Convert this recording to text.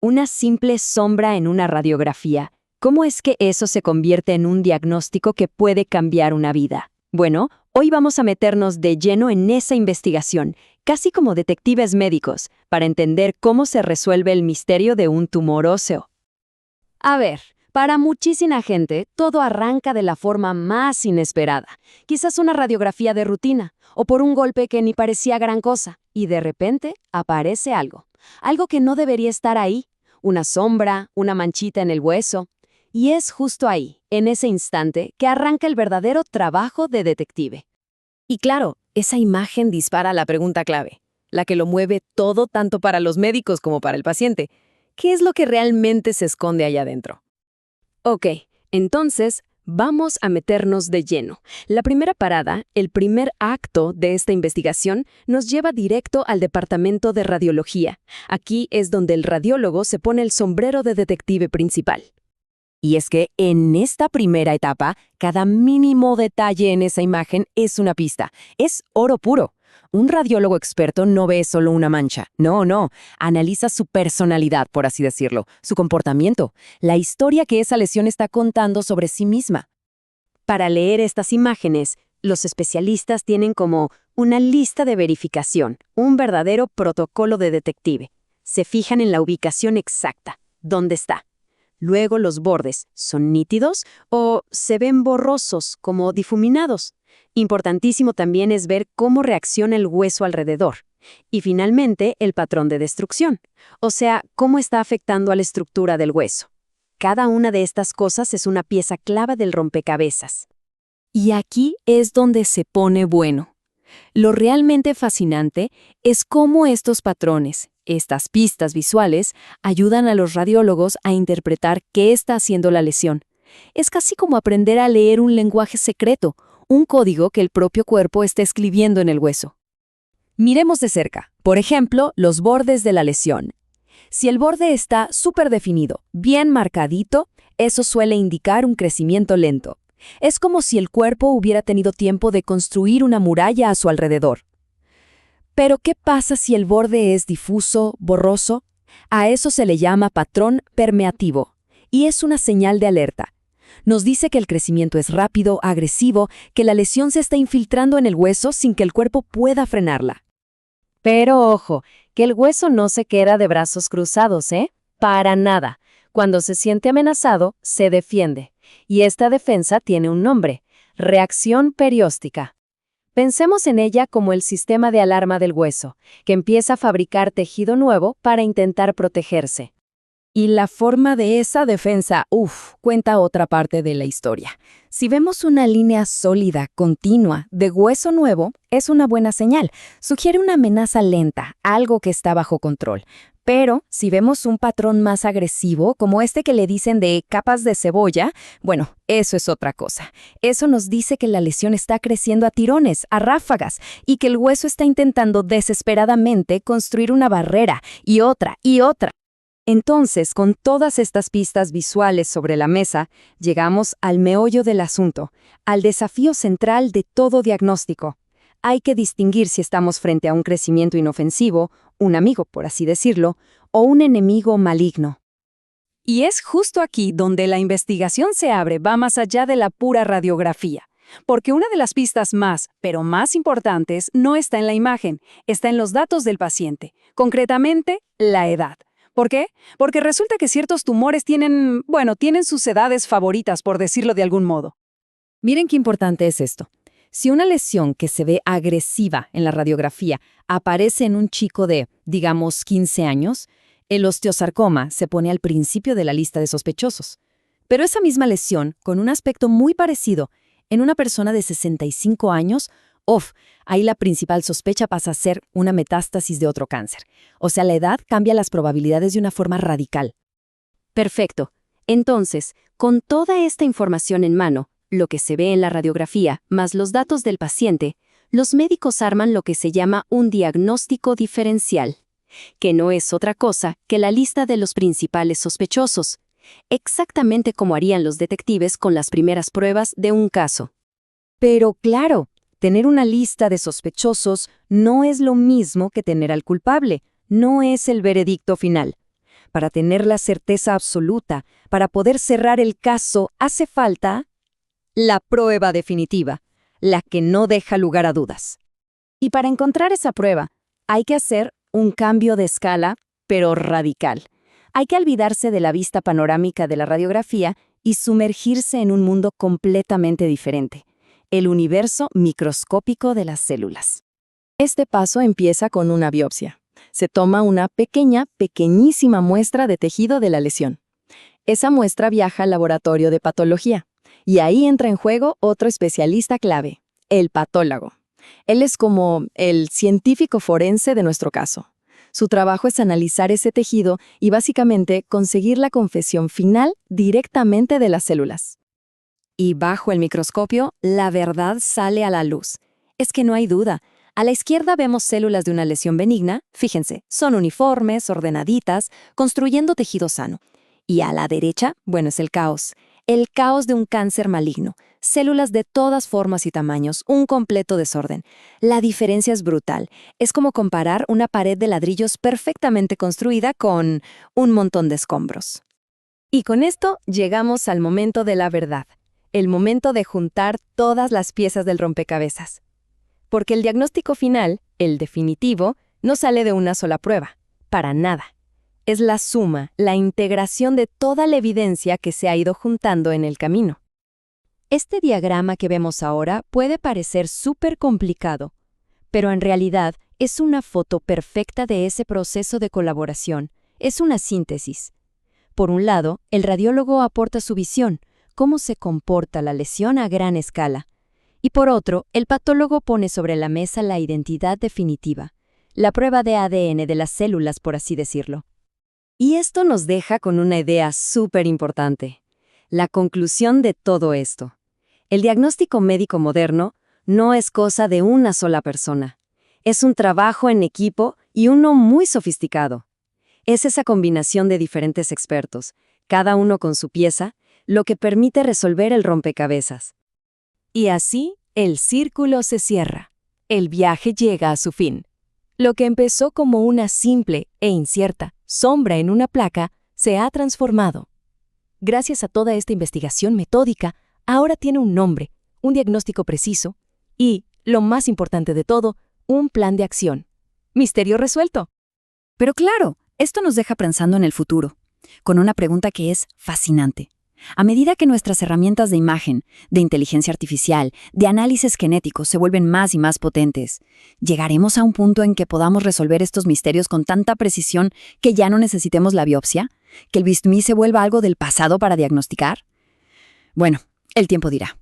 Una simple sombra en una radiografía. ¿Cómo es que eso se convierte en un diagnóstico que puede cambiar una vida? Bueno, hoy vamos a meternos de lleno en esa investigación, casi como detectives médicos, para entender cómo se resuelve el misterio de un tumor óseo. A ver, para muchísima gente, todo arranca de la forma más inesperada. Quizás una radiografía de rutina, o por un golpe que ni parecía gran cosa, y de repente aparece algo. Algo que no debería estar ahí. Una sombra, una manchita en el hueso. Y es justo ahí, en ese instante, que arranca el verdadero trabajo de detective. Y claro, esa imagen dispara la pregunta clave, la que lo mueve todo tanto para los médicos como para el paciente. ¿Qué es lo que realmente se esconde allá adentro? Ok, entonces vamos a meternos de lleno. La primera parada, el primer acto de esta investigación, nos lleva directo al departamento de radiología. Aquí es donde el radiólogo se pone el sombrero de detective principal. Y es que en esta primera etapa, cada mínimo detalle en esa imagen es una pista. Es oro puro. Un radiólogo experto no ve solo una mancha. No. Analiza su personalidad, por así decirlo, su comportamiento, la historia que esa lesión está contando sobre sí misma. Para leer estas imágenes, los especialistas tienen como una lista de verificación, un verdadero protocolo de detective. Se fijan en la ubicación exacta, dónde está. Luego los bordes, ¿son nítidos o se ven borrosos, como difuminados? Importantísimo también es ver cómo reacciona el hueso alrededor. Y finalmente, el patrón de destrucción, o sea, cómo está afectando a la estructura del hueso. Cada una de estas cosas es una pieza clave del rompecabezas. Y aquí es donde se pone bueno. Lo realmente fascinante es cómo estos patrones, estas pistas visuales, ayudan a los radiólogos a interpretar qué está haciendo la lesión. Es casi como aprender a leer un lenguaje secreto, un código que el propio cuerpo está escribiendo en el hueso. Miremos de cerca, por ejemplo, los bordes de la lesión. Si el borde está súper definido, bien marcadito, eso suele indicar un crecimiento lento. Es como si el cuerpo hubiera tenido tiempo de construir una muralla a su alrededor. Pero, ¿qué pasa si el borde es difuso, borroso? A eso se le llama patrón permeativo, y es una señal de alerta. Nos dice que el crecimiento es rápido, agresivo, que la lesión se está infiltrando en el hueso sin que el cuerpo pueda frenarla. Pero ojo, que el hueso no se queda de brazos cruzados, ¿eh? Para nada. Cuando se siente amenazado, se defiende. Y esta defensa tiene un nombre: reacción perióstica. Pensemos en ella como el sistema de alarma del hueso, que empieza a fabricar tejido nuevo para intentar protegerse. Y la forma de esa defensa, cuenta otra parte de la historia. Si vemos una línea sólida, continua, de hueso nuevo, es una buena señal. Sugiere una amenaza lenta, algo que está bajo control. Pero si vemos un patrón más agresivo, como este que le dicen de capas de cebolla, bueno, eso es otra cosa. Eso nos dice que la lesión está creciendo a tirones, a ráfagas, y que el hueso está intentando desesperadamente construir una barrera, y otra, y otra. Entonces, con todas estas pistas visuales sobre la mesa, llegamos al meollo del asunto, al desafío central de todo diagnóstico. Hay que distinguir si estamos frente a un crecimiento inofensivo, un amigo, por así decirlo, o un enemigo maligno. Y es justo aquí donde la investigación se abre, va más allá de la pura radiografía. Porque una de las pistas pero más importantes, no está en la imagen, está en los datos del paciente, concretamente, la edad. ¿Por qué? Porque resulta que ciertos tumores tienen sus edades favoritas, por decirlo de algún modo. Miren qué importante es esto. Si una lesión que se ve agresiva en la radiografía aparece en un chico de, digamos, 15 años, el osteosarcoma se pone al principio de la lista de sospechosos. Pero esa misma lesión, con un aspecto muy parecido, en una persona de 65 años, ahí la principal sospecha pasa a ser una metástasis de otro cáncer. O sea, la edad cambia las probabilidades de una forma radical. Perfecto. Entonces, con toda esta información en mano, lo que se ve en la radiografía, más los datos del paciente, los médicos arman lo que se llama un diagnóstico diferencial, que no es otra cosa que la lista de los principales sospechosos, exactamente como harían los detectives con las primeras pruebas de un caso. Pero claro, tener una lista de sospechosos no es lo mismo que tener al culpable, no es el veredicto final. Para tener la certeza absoluta, para poder cerrar el caso, hace falta la prueba definitiva, la que no deja lugar a dudas. Y para encontrar esa prueba, hay que hacer un cambio de escala, pero radical. Hay que olvidarse de la vista panorámica de la radiografía y sumergirse en un mundo completamente diferente, el universo microscópico de las células. Este paso empieza con una biopsia. Se toma una pequeñísima muestra de tejido de la lesión. Esa muestra viaja al laboratorio de patología, y ahí entra en juego otro especialista clave, el patólogo. Él es como el científico forense de nuestro caso. Su trabajo es analizar ese tejido y básicamente conseguir la confesión final directamente de las células. Y bajo el microscopio, la verdad sale a la luz. Es que no hay duda. A la izquierda vemos células de una lesión benigna, fíjense, son uniformes, ordenaditas, construyendo tejido sano. Y a la derecha, bueno, es el caos de un cáncer maligno, células de todas formas y tamaños, un completo desorden. La diferencia es brutal, es como comparar una pared de ladrillos perfectamente construida con un montón de escombros. Y con esto llegamos al momento de la verdad, el momento de juntar todas las piezas del rompecabezas. Porque el diagnóstico final, el definitivo, no sale de una sola prueba, para nada. Es la suma, la integración de toda la evidencia que se ha ido juntando en el camino. Este diagrama que vemos ahora puede parecer súper complicado, pero en realidad es una foto perfecta de ese proceso de colaboración, es una síntesis. Por un lado, el radiólogo aporta su visión, cómo se comporta la lesión a gran escala. Y por otro, el patólogo pone sobre la mesa la identidad definitiva, la prueba de ADN de las células, por así decirlo. Y esto nos deja con una idea súper importante, la conclusión de todo esto. El diagnóstico médico moderno no es cosa de una sola persona. Es un trabajo en equipo y uno muy sofisticado. Es esa combinación de diferentes expertos, cada uno con su pieza, lo que permite resolver el rompecabezas. Y así, el círculo se cierra. El viaje llega a su fin. Lo que empezó como una simple e incierta sombra en una placa se ha transformado. Gracias a toda esta investigación metódica, ahora tiene un nombre, un diagnóstico preciso y, lo más importante de todo, un plan de acción. Misterio resuelto. Pero claro, esto nos deja pensando en el futuro, con una pregunta que es fascinante. A medida que nuestras herramientas de imagen, de inteligencia artificial, de análisis genético se vuelven más y más potentes, ¿llegaremos a un punto en que podamos resolver estos misterios con tanta precisión que ya no necesitemos la biopsia? ¿Que el bisturí se vuelva algo del pasado para diagnosticar? Bueno, el tiempo dirá.